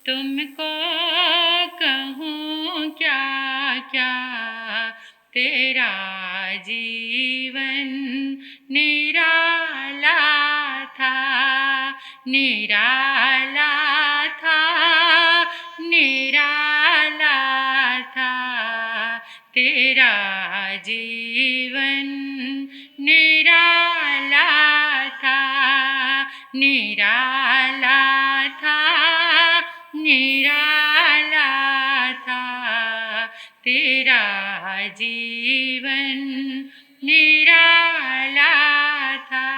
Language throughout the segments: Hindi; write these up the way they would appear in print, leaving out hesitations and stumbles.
तुमको कहूँ क्या क्या, तेरा जीवन निराला था, निराला था, निराला था, तेरा जीवन निराला था, निराला था, निराला था, तेरा जीवन निराला था।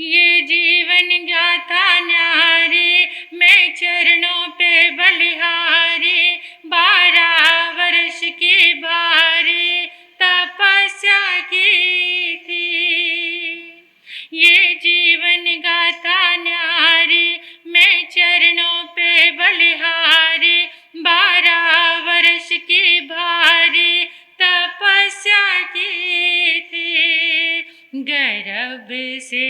ये जीवन गाथा न्यारी, मैं चरणों पे बलिहारी, 12 वर्ष की भारी तपस्या की थी। ये जीवन गाथा न्यारी, मैं चरणों पे बलिहारी, 12 वर्ष की भारी तपस्या की थी। गर्भ से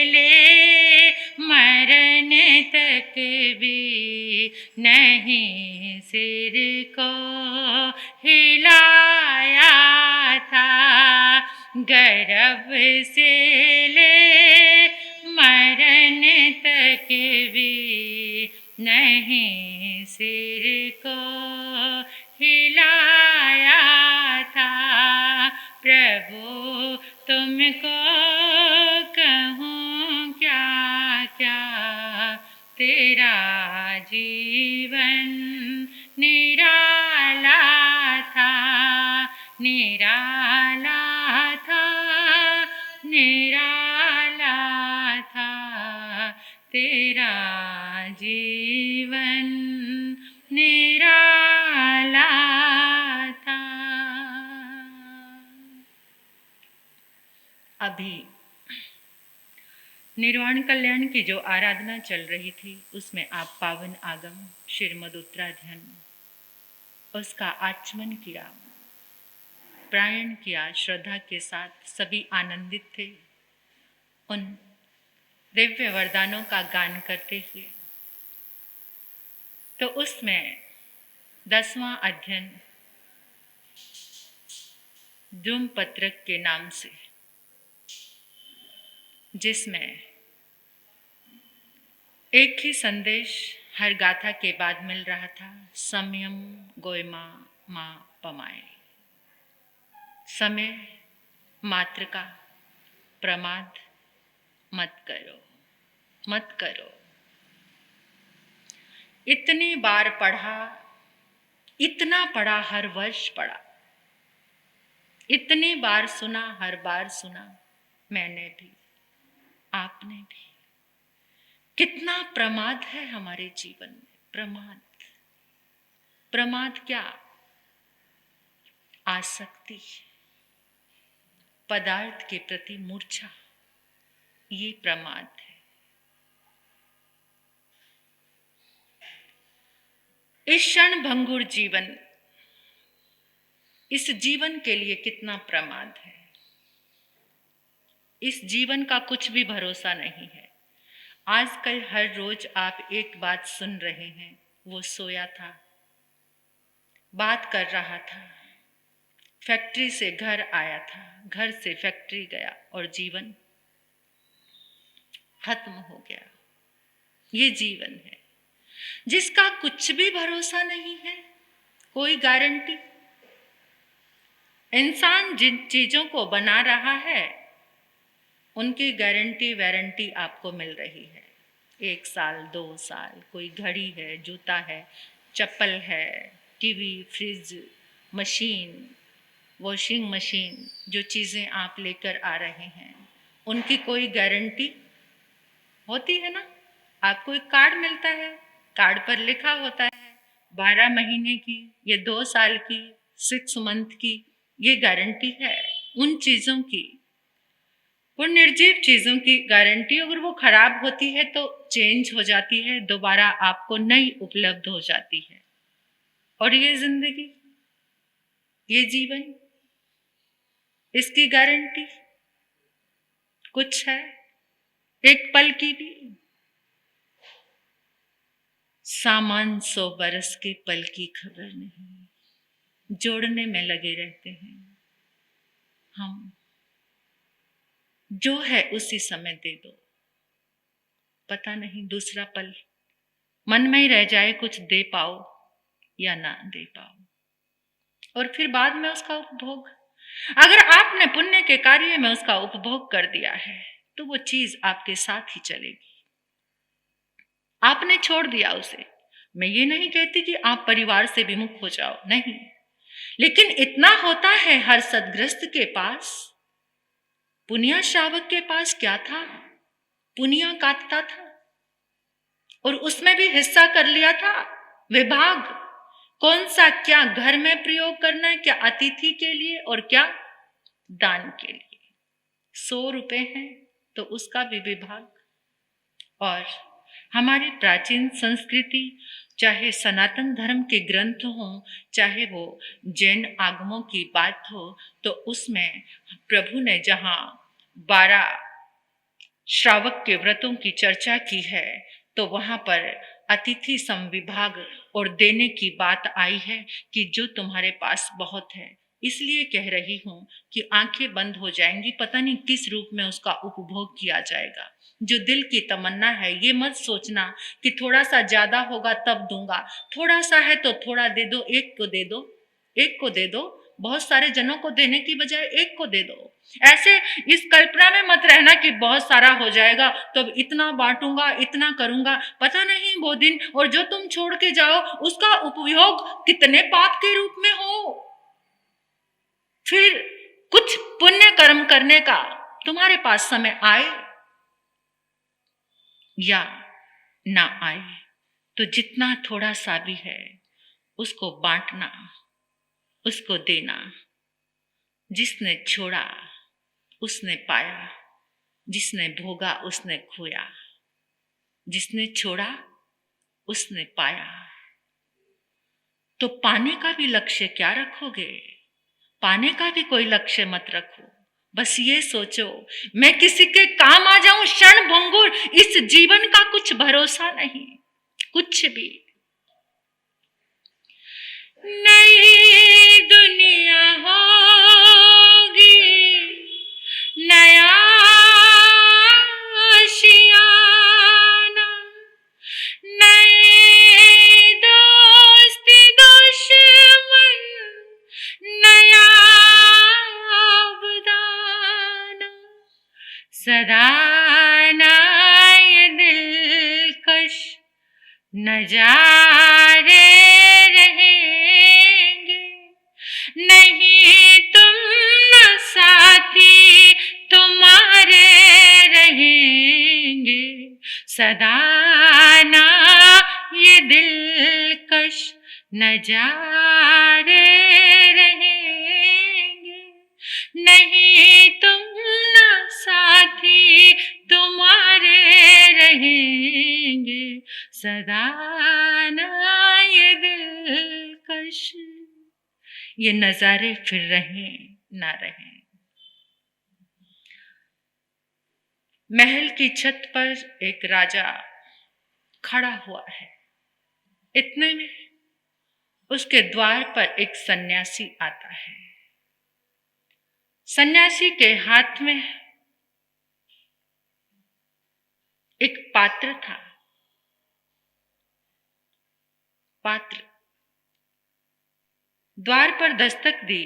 ले मरने तक भी नहीं सिर को हिलाया था, गर्भ से ले मरने तक भी नहीं सिर को हिलाया था। प्रभु तुमको कहूँ क्या क्या, तेरा जीवन निराला था, निराला था, निराला था, तेरा जीवन निराला था। अभी निर्वाण कल्याण की जो आराधना चल रही थी उसमें आप पावन आगम श्रीमद उत्तराध्ययन उसका आचमन किया, प्रायण किया, श्रद्धा के साथ सभी आनंदित थे उन दिव्य वरदानों का गान करते हुए। तो उसमें 10वां अध्ययन धूम पत्रक के नाम से, जिसमें एक ही संदेश हर गाथा के बाद मिल रहा था, संयम गोयमा माँ पमाए। समय मात्र का प्रमाद मत करो, मत करो। इतनी बार पढ़ा, इतना पढ़ा, हर वर्ष पढ़ा, इतनी बार सुना, हर बार सुना, मैंने भी, आपने भी। कितना प्रमाद है हमारे जीवन में, प्रमाद। प्रमाद क्या? आसक्ति, पदार्थ के प्रति मूर्छा, ये प्रमाद है। इस क्षण भंगुर जीवन, इस जीवन के लिए कितना प्रमाद है। इस जीवन का कुछ भी भरोसा नहीं है। आजकल हर रोज आप एक बात सुन रहे हैं, वो सोया था, बात कर रहा था, फैक्ट्री से घर आया था, घर से फैक्ट्री गया और जीवन खत्म हो गया। ये जीवन है जिसका कुछ भी भरोसा नहीं है, कोई गारंटी। इंसान जिन चीजों को बना रहा है उनकी गारंटी वारंटी आपको मिल रही है। 1 साल 2 साल, कोई घड़ी है, जूता है, चप्पल है, TV, fridge, machine, washing machine, जो चीज़ें आप लेकर आ रहे हैं उनकी कोई गारंटी होती है ना। आपको एक कार्ड मिलता है, कार्ड पर लिखा होता है 12 महीने की, ये 2 साल की, 6 मंथ की, ये गारंटी है उन चीज़ों की। वो निर्जीव चीज़ों की गारंटी, अगर वो खराब होती है तो चेंज हो जाती है, दोबारा आपको नई उपलब्ध हो जाती है। और ये जिंदगी, ये जीवन, इसकी गारंटी कुछ है एक पल की भी? सामान 100 बरस के पल की खबर नहीं, जोड़ने में लगे रहते हैं हम। जो है उसी समय दे दो, पता नहीं दूसरा पल मन में ही रह जाए, कुछ दे पाओ या ना दे पाओ। और फिर बाद में उसका उपभोग, अगर आपने पुण्य के कार्य में उसका उपभोग कर दिया है तो वो चीज आपके साथ ही चलेगी। आपने छोड़ दिया उसे। मैं ये नहीं कहती कि आप परिवार से विमुख हो जाओ, नहीं, लेकिन इतना होता है हर सदग्रस्त के पास। पुनिया श्रावक के पास क्या था? पुनिया काटता था और उसमें भी हिस्सा कर लिया था। विभाग कौन सा, क्या घर में प्रयोग करना है, क्या अतिथि के लिए और क्या दान के लिए। 100 रुपए हैं तो उसका भी विभाग। और हमारी प्राचीन संस्कृति, चाहे सनातन धर्म के ग्रंथ हो, चाहे वो जैन आगमों की बात हो, तो उसमें प्रभु ने जहाँ 12 श्रावक के व्रतों की चर्चा की है तो वहां पर अतिथि समविभाग और देने की बात आई है कि जो तुम्हारे पास बहुत है। इसलिए कह रही हूं कि आंखें बंद हो जाएंगी, पता नहीं किस रूप में उसका उपभोग किया जाएगा। जो दिल की तमन्ना है, ये मत सोचना कि थोड़ा सा ज्यादा होगा तब दूंगा। थोड़ा सा है तो थोड़ा दे दो, एक को दे दो, एक को दे दो, बहुत सारे जनों को देने की बजाय एक को दे दो। ऐसे इस कल्पना में मत रहना कि बहुत सारा हो जाएगा तो इतना बांटूंगा, इतना करूंगा, पता नहीं वो दिन और जो तुम छोड़ के जाओ उसका उपयोग कितने पाप के रूप में हो। फिर कुछ पुण्य कर्म करने का तुम्हारे पास समय आए या ना आए, तो जितना थोड़ा सा भी है उसको बांटना, उसको देना। जिसने छोड़ा उसने पाया, जिसने भोगा उसने खोया। जिसने छोड़ा उसने पाया। तो पाने का भी लक्ष्य क्या रखोगे? पाने का भी कोई लक्ष्य मत रखो। बस ये सोचो मैं किसी के काम आ जाऊं, क्षण भंगुर, इस जीवन का कुछ भरोसा नहीं, कुछ भी। नई दुनिया होगी, नया आशियाना, नए दोस्त दुश्मन, नया अवदाना। सदाना ये दिलकश नजारे रहेंगे, नहीं तुम न साथी तुम्हारे रहेंगे। सदाना ये दिलकश नजारे रहेंगे, नहीं तुम न साथी तुम्हारे रहेंगे। सदाना ये दिलकश, ये नजारे फिर रहें ना रहें। महल की छत पर एक राजा खड़ा हुआ है। इतने में उसके द्वार पर एक सन्यासी आता है। सन्यासी के हाथ में एक पात्र था। पात्र द्वार पर दस्तक दी।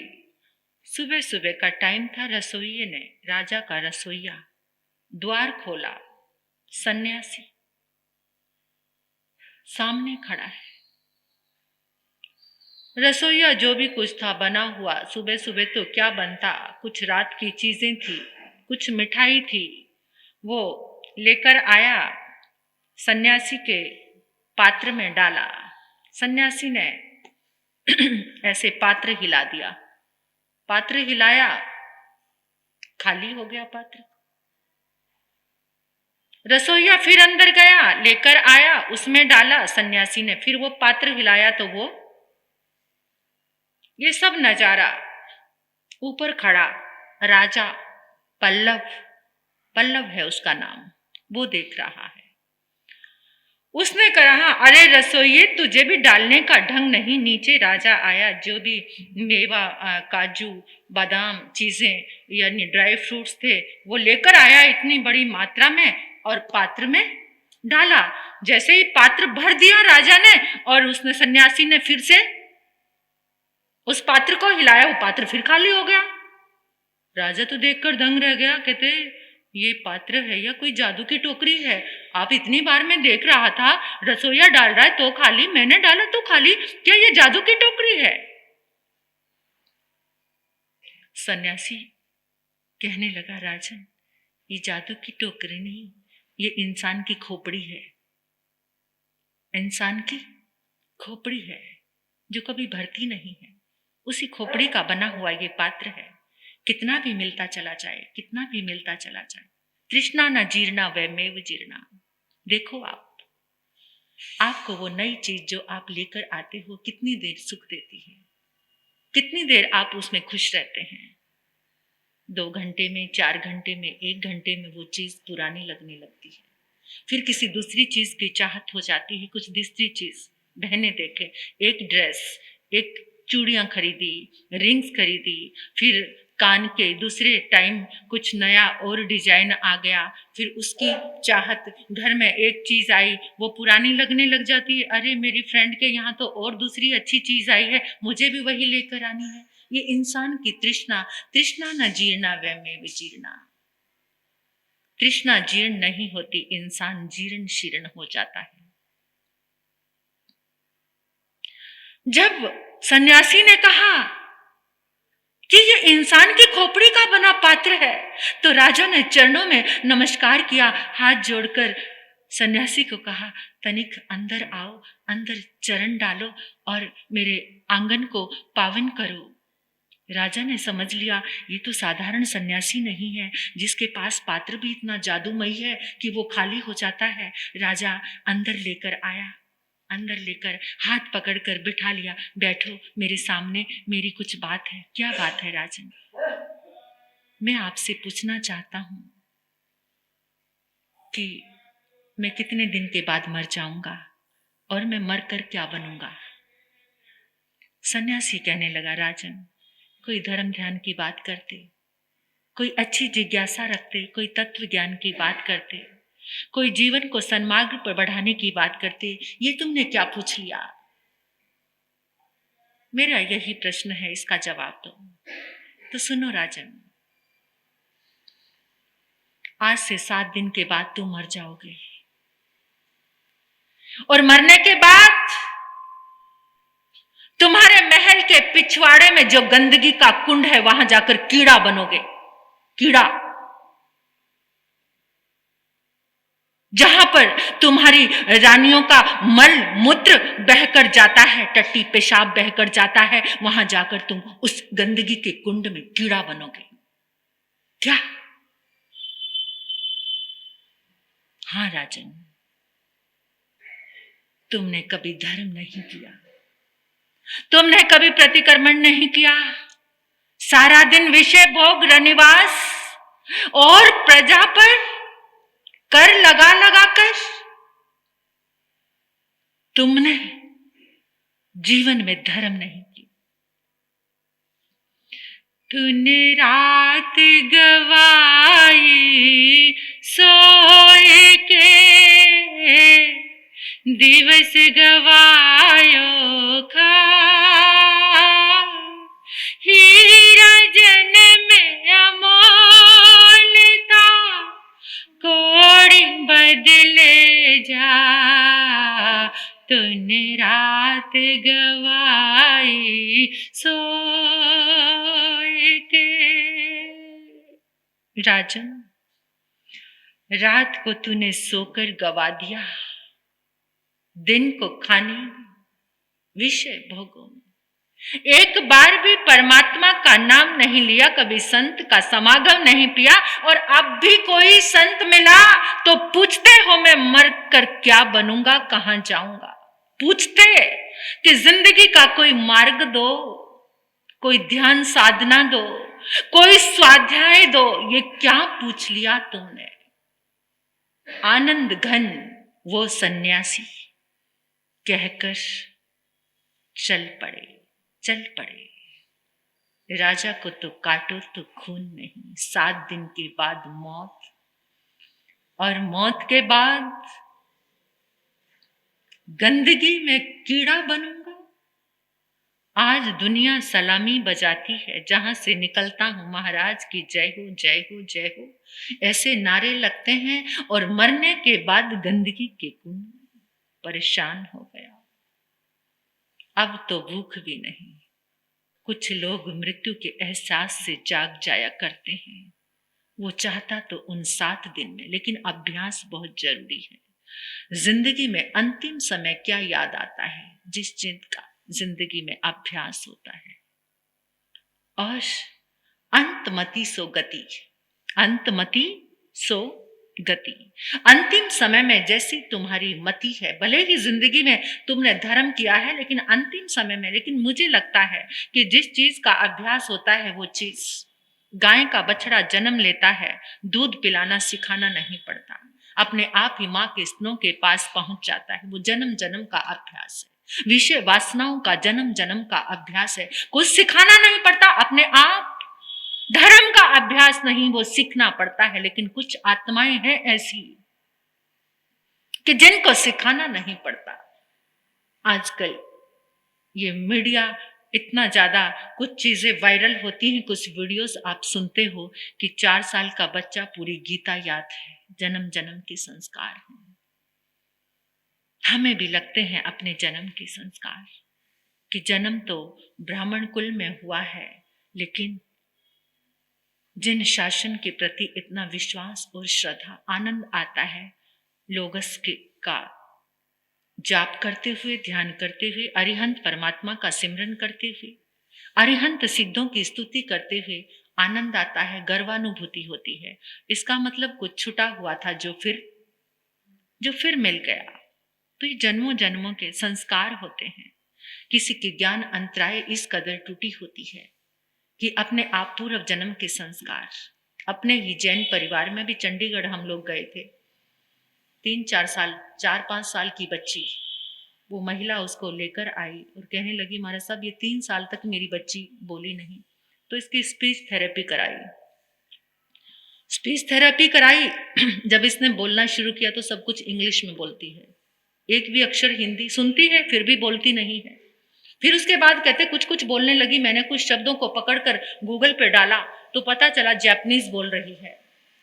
सुबह सुबह का टाइम था। रसोइये ने, राजा का रसोइया, द्वार खोला। सन्यासी सामने खड़ा है। रसोइया जो भी कुछ था बना हुआ, सुबह सुबह तो क्या बनता, कुछ रात की चीजें थी, कुछ मिठाई थी, वो लेकर आया, सन्यासी के पात्र में डाला। सन्यासी ने ऐसे पात्र हिला दिया। पात्र हिलाया, खाली हो गया पात्र। रसोइया फिर अंदर गया, लेकर आया, उसमें डाला। सन्यासी ने फिर वो पात्र हिलाया तो वो, ये सब नजारा, ऊपर खड़ा राजा पल्लव, पल्लव है उसका नाम, वो देख रहा है। उसने कहा, अरे रसोइये, तुझे भी डालने का ढंग नहीं। नीचे राजा आया, जो भी मेवा, काजू, बादाम चीजें यानी ड्राई फ्रूट्स थे वो लेकर आया इतनी बड़ी मात्रा में और पात्र में डाला। जैसे ही पात्र भर दिया राजा ने और उसने सन्यासी ने फिर से उस पात्र को हिलाया, वो पात्र फिर खाली हो गया। राजा तो देखकर दंग रह गया, कहते ये पात्र है या कोई जादू की टोकरी है? आप इतनी बार मैं देख रहा था रसोईया डाल रहा है तो खाली, मैंने डाला तो खाली, क्या ये जादू की टोकरी है? सन्यासी कहने लगा, राजन ये जादू की टोकरी नहीं, ये इंसान की खोपड़ी है। इंसान की खोपड़ी है जो कभी भरती नहीं है, उसी खोपड़ी का बना हुआ ये पात्र है। कितना भी मिलता चला जाए, कितना भी मिलता चला जाए, तृष्णा न जीर्णा वैमेव जीर्णा। देखो आपको वो नई चीज जो आप लेकर आते हो कितनी देर सुख देती है, कितनी देर आप उसमें खुश रहते हैं। 2 घंटे में, 4 घंटे में, 1 घंटे में वो चीज पुरानी लगने लगती है। फिर किसी दूसरी चीज की चाहत हो जाती है, कुछ दूसरी चीज। बहने देखे, एक ड्रेस, एक चूड़ियां खरीदी, रिंग्स खरीदी, फिर कान के दूसरे टाइम कुछ नया और डिजाइन आ गया, फिर उसकी चाहत। घर में एक चीज आई वो पुरानी लगने लग जाती है, अरे मेरी फ्रेंड के यहाँ तो और दूसरी अच्छी चीज आई है, मुझे भी वही लेकर आनी है। ये इंसान की तृष्णा, तृष्णा न जीर्णा वैमेव जीर्णा। तृष्णा जीर्ण नहीं होती, इंसान जीर्ण शीर्ण हो जाता है। जब सन्यासी ने कहा कि ये इंसान की खोपड़ी का बना पात्र है, तो राजा ने चरणों में नमस्कार किया, हाथ जोड़कर सन्यासी को कहा, तनिक अंदर आओ, अंदर चरण डालो और मेरे आंगन को पावन करो। राजा ने समझ लिया ये तो साधारण सन्यासी नहीं है जिसके पास पात्र भी इतना जादूमयी है कि वो खाली हो जाता है। राजा अंदर लेकर आया, अंदर लेकर हाथ पकड़कर बिठा लिया, बैठो मेरे सामने, मेरी कुछ बात है। क्या बात है राजन? मैं आपसे पूछना चाहता हूं कि मैं कितने दिन के बाद मर जाऊंगा और मैं मरकर क्या बनूंगा? सन्यासी कहने लगा, राजन कोई धर्म ध्यान की बात करते, कोई अच्छी जिज्ञासा रखते, कोई तत्व ज्ञान की बात करते, कोई जीवन को सन्मार्ग पर बढ़ाने की बात करते, ये तुमने क्या पूछ लिया? मेरा यही प्रश्न है, इसका जवाब दो। तो सुनो राजन, आज से 7 दिन के बाद तुम मर जाओगे और मरने के बाद तुम्हारे महल के पिछवाड़े में जो गंदगी का कुंड है वहां जाकर कीड़ा बनोगे। कीड़ा, जहां पर तुम्हारी रानियों का मल मूत्र बहकर जाता है, टट्टी पेशाब बहकर जाता है, वहां जाकर तुम उस गंदगी के कुंड में कीड़ा बनोगे। क्या? हाँ राजन, तुमने कभी धर्म नहीं किया, तुमने कभी प्रतिक्रमण नहीं किया, सारा दिन विषय भोग रनिवास और प्रजा पर कर लगा लगा कर तुमने जीवन में धर्म नहीं किया। तूने रात गवाई सोए के, दिवस गवायो खा, हीरा जन्म अमोल था, कोड़ी बदले जा, तूने रात गवाई सोए के। राजन, रात को तूने सोकर गवा दिया, दिन को खाने विषय भोगों में। एक बार भी परमात्मा का नाम नहीं लिया, कभी संत का समागम नहीं पिया, और अब भी कोई संत मिला तो पूछते हो मैं मर कर क्या बनूंगा, कहां जाऊंगा? पूछते कि जिंदगी का कोई मार्ग दो, कोई ध्यान साधना दो, कोई स्वाध्याय दो। ये क्या पूछ लिया तुमने? आनंद घन वो सन्यासी कहकर चल पड़े। राजा को तो काटो तो खून नहीं, 7 दिन के बाद मौत, और मौत के बाद गंदगी में कीड़ा बनूंगा। आज दुनिया सलामी बजाती है, जहां से निकलता हूं महाराज की जय हो जय हो जय हो, ऐसे नारे लगते हैं, और मरने के बाद गंदगी के कुएं। परेशान हो गया, अब तो भूख भी नहीं। कुछ लोग मृत्यु के एहसास से जाग जाया करते हैं, वो चाहता तो उन 7 दिन में, लेकिन अभ्यास बहुत जरूरी है। जिंदगी में अंतिम समय क्या याद आता है? जिस चीज का जिंदगी में अभ्यास होता है। और अंतमति सो गति, अंतमति सो गति। अंतिम समय में जैसी तुम्हारी मति है, भले ही जिंदगी में तुमने धर्म किया है, लेकिन अंतिम समय में, लेकिन मुझे लगता है कि जिस चीज का अभ्यास होता है वो चीज, गाय का बछड़ा जन्म लेता है, दूध पिलाना सिखाना नहीं पड़ता, अपने आप ही माँ के स्तनों के पास पहुंच जाता है। वो जन्म जन्म का अभ्यास है, विषय वासनाओं का जन्म जन्म का अभ्यास है। कुछ सिखाना नहीं पड़ता, अपने आप। धर्म का अभ्यास नहीं, वो सीखना पड़ता है। लेकिन कुछ आत्माएं हैं ऐसी कि जिनको सिखाना नहीं पड़ता। आजकल ये मीडिया इतना ज्यादा, कुछ चीजें वायरल होती हैं, कुछ वीडियोस आप सुनते हो कि 4 साल का बच्चा पूरी गीता याद है, जन्म जन्म के संस्कार हैं। हमें भी लगते हैं अपने जन्म के संस्कार, कि जन्म तो ब्राह्मण कुल में हुआ है, लेकिन जिन शासन के प्रति इतना विश्वास और श्रद्धा, आनंद आता है, लोगस के का जाप करते हुए, ध्यान करते हुए, अरिहंत परमात्मा का सिमरन करते हुए, अरिहंत सिद्धों की स्तुति करते हुए आनंद आता है, गर्वानुभूति होती है। इसका मतलब कुछ छुटा हुआ था जो फिर मिल गया। तो ये जन्मों जन्मों के संस्कार होते हैं। किसी की ज्ञान अंतराय इस कदर टूटी होती है कि अपने आप पूर्व जन्म के संस्कार, अपने ही जैन परिवार में भी चंडीगढ़ हम लोग गए थे, 4-5 साल की बच्ची, वो महिला उसको लेकर आई और कहने लगी, महाराज साहब ये 3 साल तक मेरी बच्ची बोली नहीं, तो इसकी स्पीच थेरेपी कराई। स्पीच थेरेपी कराई जब इसने बोलना शुरू किया तो सब कुछ इंग्लिश में बोलती है, एक भी अक्षर हिंदी सुनती है फिर भी बोलती नहीं है। फिर उसके बाद कहते कुछ कुछ बोलने लगी, मैंने कुछ शब्दों को पकड़कर गूगल पे डाला तो पता चला जापानीज बोल रही है,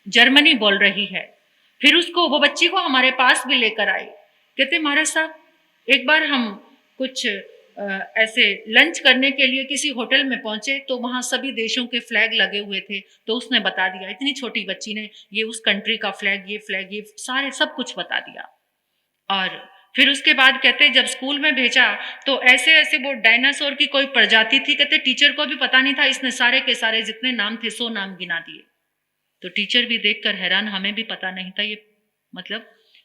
जर्मनी बोल रही है। फिर वो बच्ची को हमारे पास भी लेकर आई, कहते महाराज साहब एक बार हम कुछ ऐसे लंच करने के लिए किसी होटल में पहुंचे तो वहां सभी देशों के फ्लैग लगे हुए थे, तो उसने बता दिया, इतनी छोटी बच्ची ने, ये उस कंट्री का फ्लैग, ये सारे सब कुछ बता दिया। और फिर उसके बाद कहते जब स्कूल में भेजा तो ऐसे ऐसे वो डायनासोर की कोई प्रजाति थी, कहते टीचर को भी पता नहीं था, इसने सारे के सारे जितने नाम थे 100 नाम गिना दिए। तो टीचर भी देखकर हैरान, हमें भी पता नहीं था, ये मतलब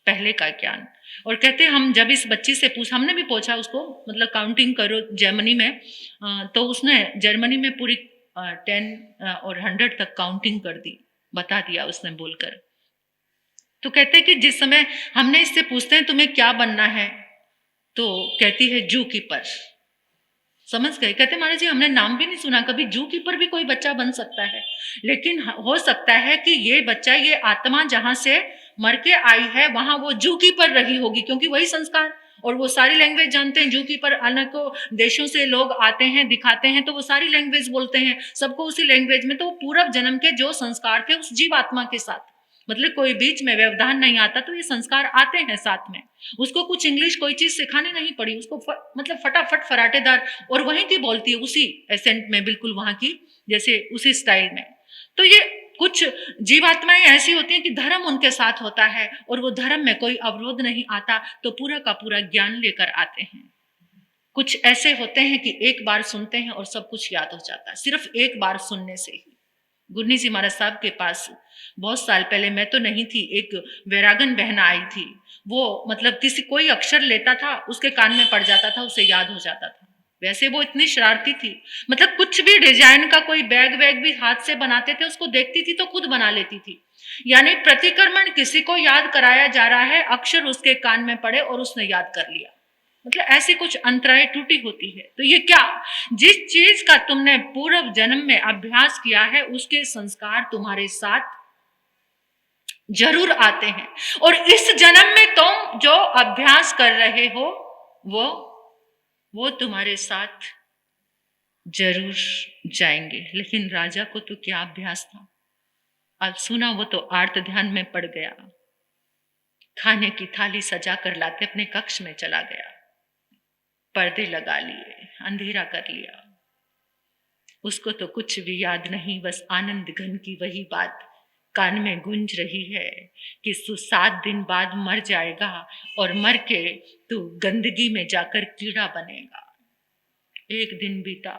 पहले का ज्ञान। और कहते हम जब इस बच्ची से हमने भी पूछा उसको, मतलब काउंटिंग करो जर्मनी में, तो उसने जर्मनी में पूरी 10 और 100 तक काउंटिंग कर दी, बता दिया उसने बोलकर। तो कहते कि जिस समय हमने इससे पूछते हैं तुम्हें क्या बनना है, तो कहती है जू कीपर। समझ गए? कहते महाराज जी हमने नाम भी नहीं सुना कभी, जू कीपर भी कोई बच्चा बन सकता है, लेकिन हो सकता है कि ये बच्चा, ये आत्मा जहां से मर के आई है वहां वो जू कीपर रही होगी, क्योंकि वही संस्कार, और वो सारी लैंग्वेज जानते हैं। जू कीपर अनेकों देशों से लोग आते हैं, दिखाते हैं, तो वो सारी लैंग्वेज बोलते हैं, सबको उसी लैंग्वेज में। तो वो पूर्व जन्म के जो संस्कार थे उस जीव आत्मा के साथ, मतलब कोई बीच में व्यवधान नहीं आता, तो ये संस्कार आते हैं साथ में। उसको कुछ इंग्लिश कोई चीज सिखानी नहीं पड़ी, उसको मतलब फटाफट फराटेदार, और वहीं की बोलती है उसी एसेंट में, बिल्कुल वहां की जैसे उसी स्टाइल में। तो ये कुछ जीवात्माएं ऐसी होती हैं कि धर्म उनके साथ होता है और वो धर्म में कोई अवरोध नहीं आता, तो पूरा का पूरा ज्ञान लेकर आते हैं। कुछ ऐसे होते हैं कि एक बार सुनते हैं और सब कुछ याद हो जाता है, सिर्फ एक बार सुनने से ही। गुरनी जी महाराज साहब के पास बहुत साल पहले, मैं तो नहीं थी, एक वैरागन बहन आई थी। वो मतलब कोई अक्षर लेता था, उसके कान में पड़ जाता था, उसे याद हो जाता था। वैसे वो इतनी शरारती थी, मतलब कुछ भी डिजाइन का कोई बैग वैग भी हाथ से बनाते थे, उसको देखती थी तो खुद बना लेती थी। यानी प्रतिक्रमण किसी को याद कराया जा रहा है, अक्षर उसके कान में पड़े और उसने याद कर लिया। मतलब ऐसी कुछ अंतराय टूटी होती है। तो ये क्या, जिस चीज का तुमने पूर्व जन्म में अभ्यास किया है उसके संस्कार तुम्हारे साथ जरूर आते हैं, और इस जन्म में तुम जो अभ्यास कर रहे हो वो तुम्हारे साथ जरूर जाएंगे। लेकिन राजा को तो क्या अभ्यास था, अब सुना वो तो आर्त ध्यान में पड़ गया, खाने की थाली सजा कर लाते अपने कक्ष में चला गया, पर्दे लगा लिए, अंधेरा कर लिया। उसको तो कुछ भी याद नहीं, बस आनंद घन की वही बात कान में गूंज रही है कि तू 7 दिन बाद मर जाएगा और मर के तू गंदगी में जाकर कीड़ा बनेगा। एक दिन बीता,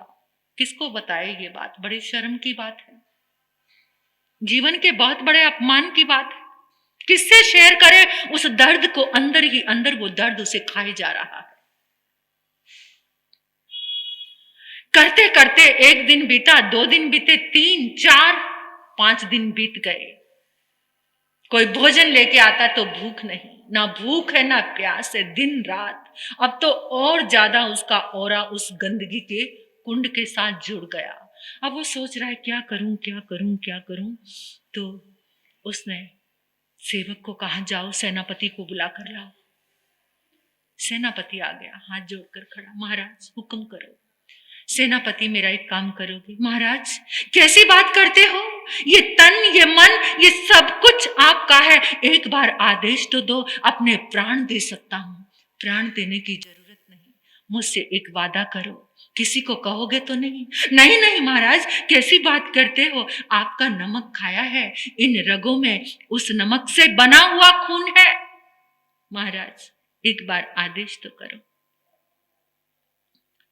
किसको बताए ये बात, बड़ी शर्म की बात है, जीवन के बहुत बड़े अपमान की बात है। किससे शेयर करे उस दर्द को, अंदर ही अंदर वो दर्द उसे खाए जा रहा है। करते करते 1 दिन बीता, 2 दिन बीते, 3, 4, 5 दिन बीत गए। कोई भोजन लेके आता तो भूख नहीं, ना भूख है ना प्यास है, दिन रात। अब तो और ज्यादा उसका औरा उस गंदगी के कुंड के साथ जुड़ गया। अब वो सोच रहा है क्या करूं क्या करूं क्या करूं। तो उसने सेवक को कहा जाओ सेनापति को बुला कर लाओ। सेनापति आ गया, हाथ जोड़कर खड़ा, महाराज हुक्म करो। सेनापति मेरा एक काम करोगे? महाराज कैसी बात करते हो, ये तन ये मन ये सब कुछ आपका है, एक बार आदेश तो दो, अपने प्राण दे सकता हूं। प्राण देने की जरूरत नहीं, मुझसे एक वादा करो, किसी को कहोगे तो नहीं? नहीं नहीं महाराज कैसी बात करते हो, आपका नमक खाया है, इन रगों में उस नमक से बना हुआ खून है। महाराज एक बार आदेश तो करो।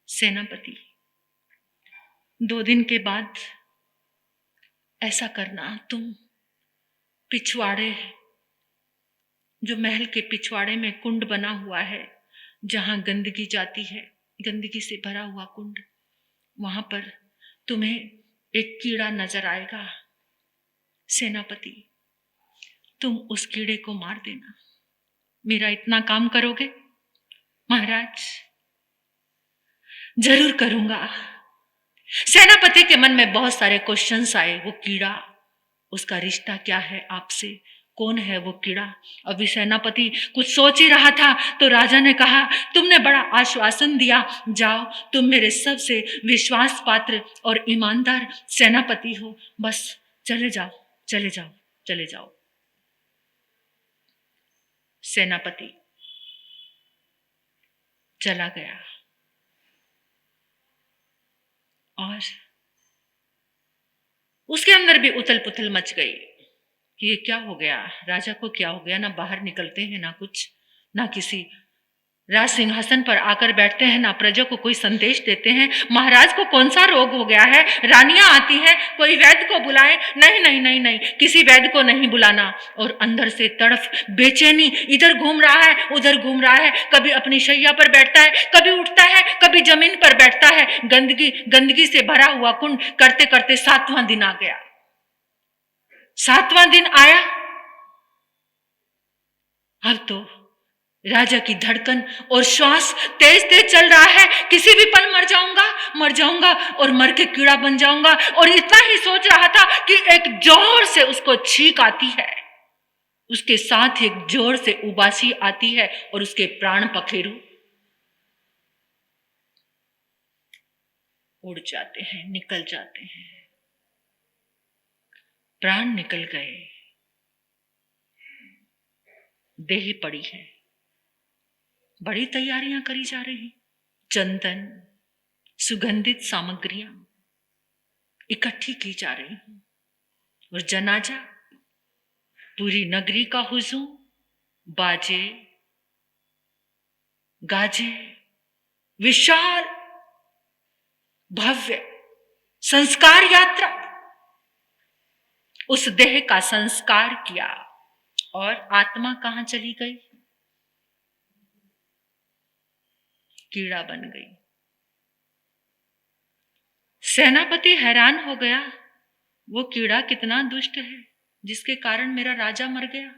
सेनापति 2 दिन के बाद ऐसा करना, तुम पिछवाड़े, जो महल के पिछवाड़े में कुंड बना हुआ है जहां गंदगी जाती है, गंदगी से भरा हुआ कुंड, वहां पर तुम्हें एक कीड़ा नजर आएगा। सेनापति तुम उस कीड़े को मार देना, मेरा इतना काम करोगे? महाराज जरूर करूंगा। सेनापति के मन में बहुत सारे क्वेश्चंस आए। वो कीड़ा, उसका रिश्ता क्या है आपसे, कौन है वो कीड़ा? अभी सेनापति कुछ सोच ही रहा था तो राजा ने कहा तुमने बड़ा आश्वासन दिया, जाओ तुम मेरे सबसे विश्वास पात्र और ईमानदार सेनापति हो, बस चले जाओ चले जाओ चले जाओ। सेनापति चला गया और उसके अंदर भी उथल पुथल मच गई कि ये क्या हो गया, राजा को क्या हो गया, ना बाहर निकलते हैं ना कुछ, ना किसी राज सिंहासन पर आकर बैठते हैं, ना प्रजा को कोई संदेश देते हैं। महाराज को कौन सा रोग हो गया है, रानियां आती हैं, कोई वैद्य को बुलाए, नहीं नहीं नहीं नहीं, किसी वैद्य को नहीं बुलाना। और अंदर से तड़फ बेचैनी, इधर घूम रहा है उधर घूम रहा है, कभी अपनी शैया पर बैठता है, कभी उठता है, कभी जमीन पर बैठता है। गंदगी गंदगी से भरा हुआ कुंड करते करते 7वां दिन आ गया। 7वां दिन आया, अब तो राजा की धड़कन और श्वास तेज तेज चल रहा है, किसी भी पल मर जाऊंगा और मर के कीड़ा बन जाऊंगा। और इतना ही सोच रहा था कि एक जोर से उसको छींक आती है, उसके साथ एक जोर से उबासी आती है और उसके प्राण पखेरु उड़ जाते हैं, निकल जाते हैं, प्राण निकल गए, देह पड़ी है। बड़ी तैयारियां करी जा रही, चंदन सुगंधित सामग्रियां इकट्ठी की जा रही हैं और जनाजा, पूरी नगरी का हुजूम, बाजे गाजे, विशाल भव्य संस्कार यात्रा, उस देह का संस्कार किया और आत्मा कहां चली गई? कीड़ा बन गई। सेनापति हैरान हो गया, वो कीड़ा कितना दुष्ट है जिसके कारण मेरा राजा मर गया।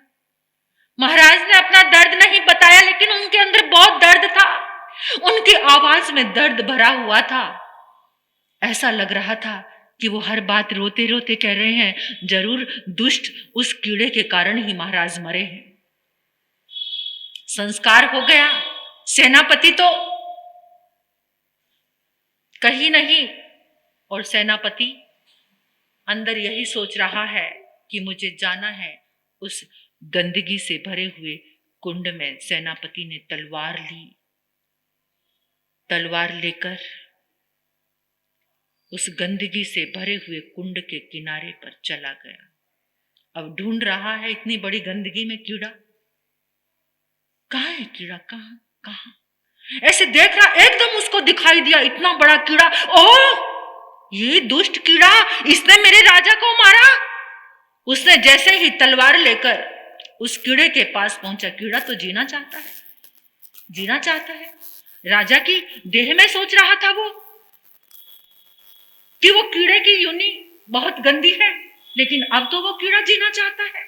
महाराज ने अपना दर्द नहीं बताया, लेकिन उनके अंदर बहुत दर्द था। उनकी आवाज में दर्द भरा हुआ था। ऐसा लग रहा था कि वो हर बात रोते रोते कह रहे हैं, जरूर दुष्ट उस कीड़े के कारण ही महाराज मरे हैं। संस्कार हो गया। सेनापति तो कहीं नहीं, और सेनापति अंदर यही सोच रहा है कि मुझे जाना है उस गंदगी से भरे हुए कुंड में। सेनापति ने तलवार ली, तलवार लेकर उस गंदगी से भरे हुए कुंड के किनारे पर चला गया। अब ढूंढ रहा है इतनी बड़ी गंदगी में कीड़ा। कहाँ है कीड़ा? कहाँ कहाँ? ऐसे देख रहा, एकदम उसको दिखाई दिया इतना बड़ा कीड़ा। ओह, ये दुष्ट कीड़ा, इसने मेरे राजा को मारा। उसने जैसे ही तलवार लेकर उस कीड़े के पास पहुंचा, कीड़ा तो जीना चाहता है, जीना चाहता है। राजा की देह में सोच रहा था वो कि वो कीड़े की योनि बहुत गंदी है, लेकिन अब तो वो कीड़ा जीना चाहता है।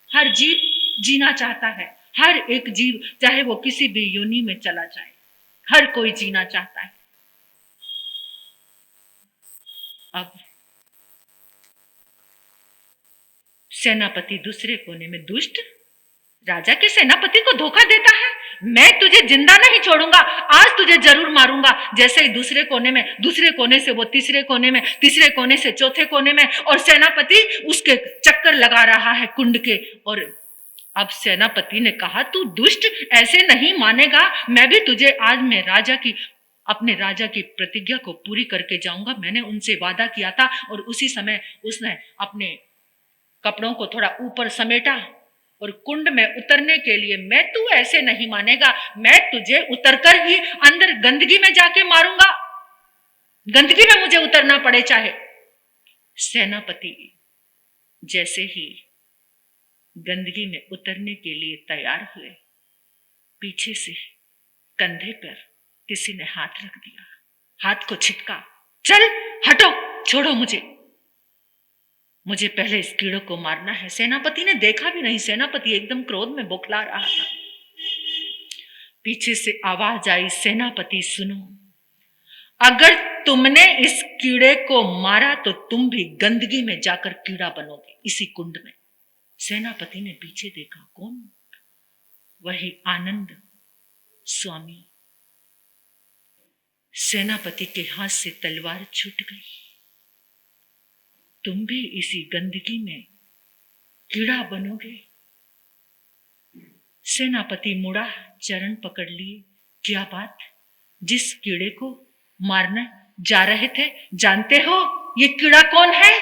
हर जीव जीना चाहता है, हर एक जीव, चाहे वो किसी भी योनि में चला जाए, हर कोई जीना चाहता है। अब सेनापति दूसरे कोने में, दुष्ट राजा के सेनापति को धोखा देता है। मैं तुझे जिंदा नहीं छोड़ूंगा, आज तुझे जरूर मारूंगा। जैसे ही दूसरे कोने में, दूसरे कोने से वो तीसरे कोने में, तीसरे कोने से चौथे कोने में, और सेनापति उसके चक्कर लगा रहा है कुंड के। और अब सेनापति ने कहा, तू दुष्ट ऐसे नहीं मानेगा, मैं भी तुझे आज मैं राजा की, अपने राजा की प्रतिज्ञा को पूरी करके जाऊंगा। मैंने उनसे वादा किया था। और उसी समय उसने अपने कपड़ों को थोड़ा ऊपर समेटा और कुंड में उतरने के लिए, मैं तू ऐसे नहीं मानेगा, मैं तुझे उतरकर ही अंदर गंदगी में जाके मारूंगा, गंदगी में मुझे उतरना पड़े चाहे। सेनापति जैसे ही गंदगी में उतरने के लिए तैयार हुए, पीछे से कंधे पर किसी ने हाथ रख दिया, हाथ को छिटका, चल हटो, छोड़ो मुझे पहले इस कीड़े को मारना है। सेनापति ने देखा भी नहीं, सेनापति एकदम क्रोध में बौखला रहा था। पीछे से आवाज आई, सेनापति सुनो, अगर तुमने इस कीड़े को मारा तो तुम भी गंदगी में जाकर कीड़ा बनोगे, इसी कुंड में। सेनापति ने पीछे देखा, कौन? वही आनंद स्वामी। सेनापति के हाथ से तलवार छूट गई। तुम भी इसी गंदगी में कीड़ा बनोगे। सेनापति मुड़ा, चरण पकड़ लिए, क्या बात? जिस कीड़े को मारने जा रहे थे, जानते हो ये कीड़ा कौन है?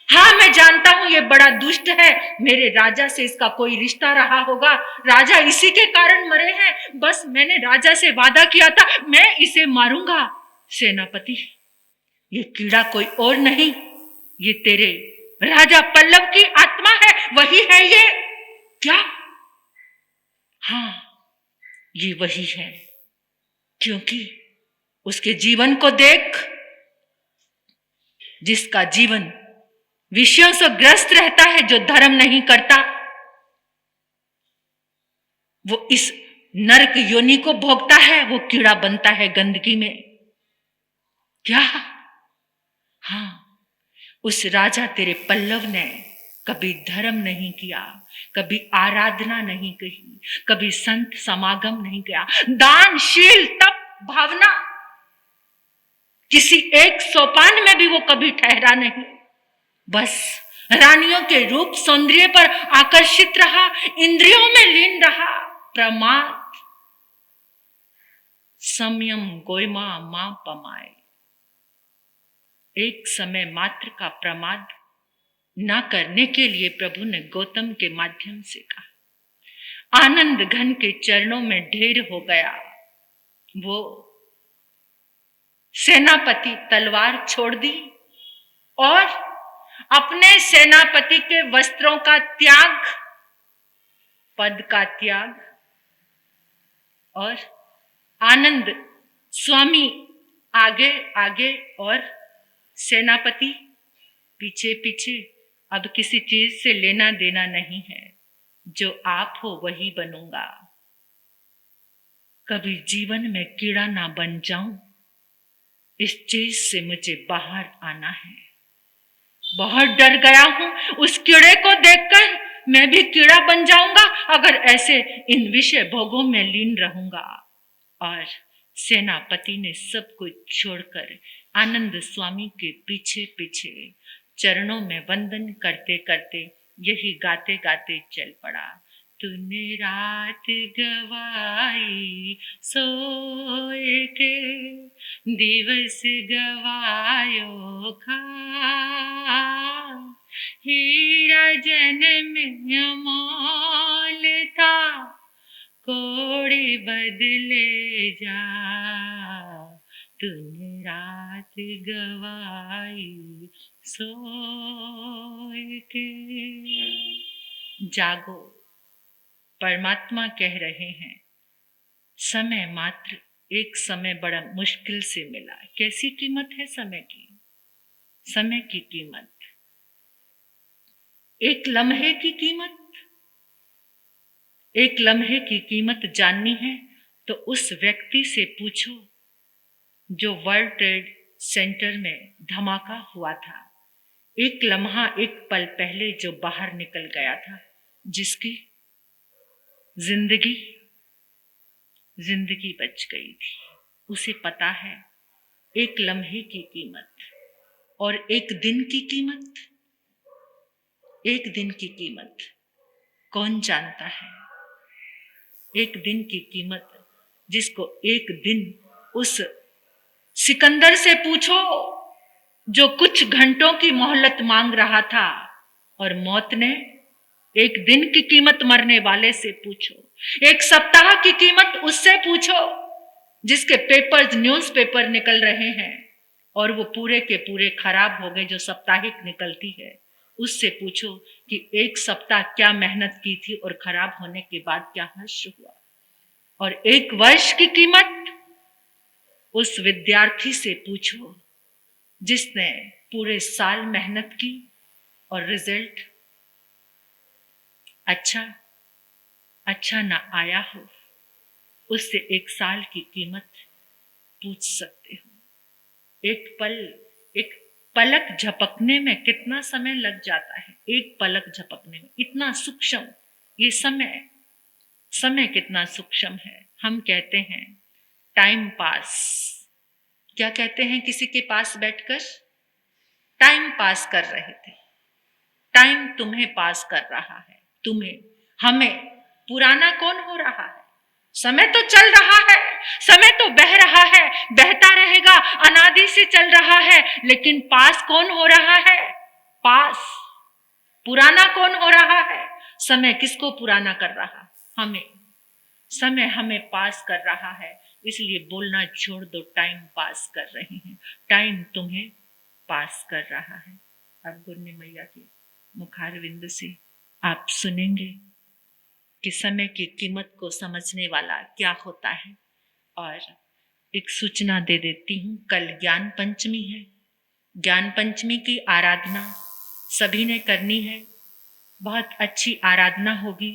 हाँ, मैं जानता हूं, ये बड़ा दुष्ट है, मेरे राजा से इसका कोई रिश्ता रहा होगा, राजा इसी के कारण मरे हैं। बस मैंने राजा से वादा किया था, मैं इसे मारूंगा। सेनापति, ये कीड़ा कोई और नहीं, ये तेरे राजा पल्लव की आत्मा है, वही है ये। क्या? हाँ, ये वही है, क्योंकि उसके जीवन को देख, जिसका जीवन विषयों से ग्रस्त रहता है, जो धर्म नहीं करता, वो इस नरक योनि को भोगता है, वो कीड़ा बनता है गंदगी में। क्या? हाँ, उस राजा तेरे पल्लव ने कभी धर्म नहीं किया, कभी आराधना नहीं की, कभी संत समागम नहीं किया, दानशील, तप, भावना, किसी एक सोपान में भी वो कभी ठहरा नहीं। बस रानियों के रूप सौंदर्य पर आकर्षित रहा, इंद्रियों में लीन रहा। प्रमाद संयम गोयमा मां पमाए। एक समय मात्र का प्रमाद ना करने के लिए प्रभु ने गौतम के माध्यम से कहा। आनंद घन के चरणों में ढेर हो गया। वो सेनापति तलवार छोड़ दी और अपने सेनापति के वस्त्रों का त्याग, पद का त्याग, और आनंद स्वामी आगे आगे और सेनापति पीछे पीछे, अब किसी चीज से लेना देना नहीं है, जो आप हो वही बनूंगा। कभी जीवन में कीड़ा ना बन जाऊं, इस चीज से मुझे बाहर आना है। बहुत डर गया हूं उस कीड़े को देखकर, मैं भी कीड़ा बन जाऊंगा अगर ऐसे इन विषय भोगों में लीन रहूंगा। और सेनापति ने सब कुछ छोड़कर आनंद स्वामी के पीछे पीछे चरणों में वंदन करते करते यही गाते गाते चल पड़ा। तूने रात गवाई सोए के, दिवस गवायो खा, हीरा जन्म अमोल था, कोड़ी बदले जा। तूने रात गवाई सोए के। जागो, परमात्मा कह रहे हैं, समय मात्र एक समय बड़ा मुश्किल से मिला। कैसी कीमत है समय की? समय की कीमत, एक लम्हे की कीमत। एक लम्हे की कीमत जाननी है तो उस व्यक्ति से पूछो जो वर्ल्ड ट्रेड सेंटर में धमाका हुआ था। एक लम्हा, एक पल पहले जो बाहर निकल गया था, जिसकी जिंदगी बच गई थी, उसे पता है एक लम्हे की कीमत और एक दिन की कीमत। एक दिन की कीमत कौन जानता है? एक दिन की कीमत, जिसको एक दिन उस सिकंदर से पूछो जो कुछ घंटों की मोहलत मांग रहा था, और मौत ने एक दिन की कीमत मरने वाले से पूछो। एक सप्ताह की कीमत उससे पूछो जिसके पेपर्स, न्यूज़पेपर निकल रहे हैं और वो पूरे के पूरे खराब हो गए, जो साप्ताहिक निकलती है। उससे पूछो कि एक सप्ताह क्या मेहनत की थी और खराब होने के बाद क्या हर्ष हुआ। और एक वर्ष की कीमत उस विद्यार्थी से पूछो जिसने पूरे साल मेहनत की और रिजल्ट अच्छा ना आया हो। उससे एक साल की कीमत पूछ सकते हो। एक पलक झपकने में कितना समय लग जाता है। एक पलक झपकने में इतना सूक्ष्म ये समय कितना सूक्ष्म है। हम कहते हैं टाइम पास। क्या कहते हैं किसी के पास बैठकर? टाइम पास कर रहे थे। टाइम तुम्हें पास कर रहा है, तुम्हें, हमें। पुराना कौन हो रहा है? समय तो चल रहा है, समय तो बह रहा है, बहता रहेगा, अनादि से चल रहा है, लेकिन पास कौन हो रहा है? पास। पुराना कौन हो रहा है? समय किसको पुराना कर रहा? हमें। समय हमें पास कर रहा है, इसलिए बोलना छोड़ दो, टाइम पास कर रहे हैं। टाइम तुम्हें पास कर रहा है। अब गुरनी मैया के मुखारविंद से आप सुनेंगे कि समय की कीमत को समझने वाला क्या होता है। और एक सूचना दे देती हूँ, कल ज्ञान पंचमी है। ज्ञान पंचमी की आराधना सभी ने करनी है। बहुत अच्छी आराधना होगी,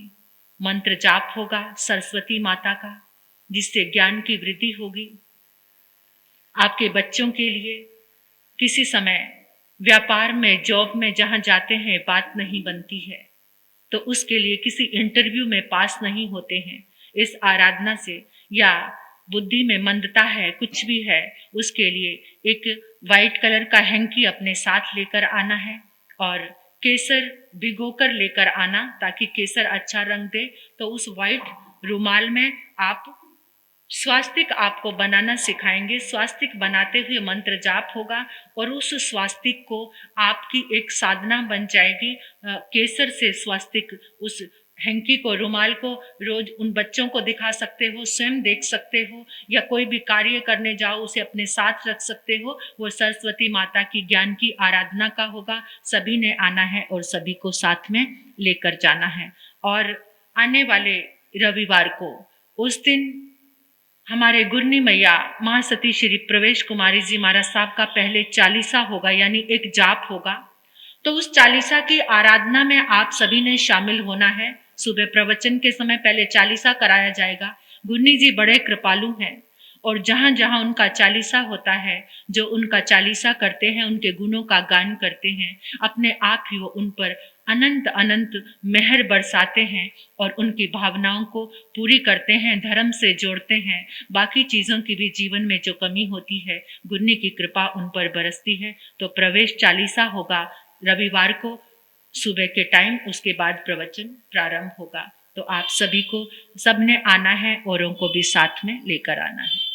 मंत्र जाप होगा सरस्वती माता का, जिससे ज्ञान की वृद्धि होगी। आपके बच्चों के लिए किसी समय व्यापार में, जॉब में जहाँ जाते हैं बात नहीं बनती है, तो उसके लिए किसी इंटरव्यू में पास नहीं होते हैं, इस आराधना से, या बुद्धि में मंदता है, कुछ भी है, उसके लिए एक वाइट कलर का हैंकी अपने साथ लेकर आना है और केसर भिगोकर लेकर आना, ताकि केसर अच्छा रंग दे। तो उस वाइट रुमाल में आप स्वास्तिक आपको बनाना सिखाएंगे। स्वास्तिक बनाते हुए मंत्र जाप होगा और उस स्वास्तिक को आपकी एक साधना बन जाएगी। केसर से स्वास्तिक, उस हैंकी को, रुमाल को रोज उन बच्चों को दिखा सकते हो, स्वयं देख सकते हो, या कोई भी कार्य करने जाओ उसे अपने साथ रख सकते हो। वो सरस्वती माता की ज्ञान की आराधना का होगा। सभी ने आना है और सभी को साथ में लेकर जाना है। और आने वाले रविवार को, उस दिन हमारे गुरनी मैया महासती श्री प्रवेश कुमारी जी महाराज साहब का पहले चालीसा होगा, यानी एक जाप होगा। तो उस चालीसा की आराधना में आप सभी ने शामिल होना है। सुबह प्रवचन के समय पहले चालीसा कराया जाएगा। गुरनी जी बड़े कृपालु हैं और जहाँ जहाँ उनका चालीसा होता है, जो उनका चालीसा करते हैं, उनके गुणों का गान करते हैं, अपने आप ही वो उन पर अनंत अनंत मेहर बरसाते हैं और उनकी भावनाओं को पूरी करते हैं, धर्म से जोड़ते हैं। बाकी चीज़ों की भी जीवन में जो कमी होती है, गुरनी की कृपा उन पर बरसती है। तो प्रवेश चालीसा होगा रविवार को सुबह के टाइम, उसके बाद प्रवचन प्रारंभ होगा। तो आप सभी को सबने आना है, औरों को भी साथ में लेकर आना है।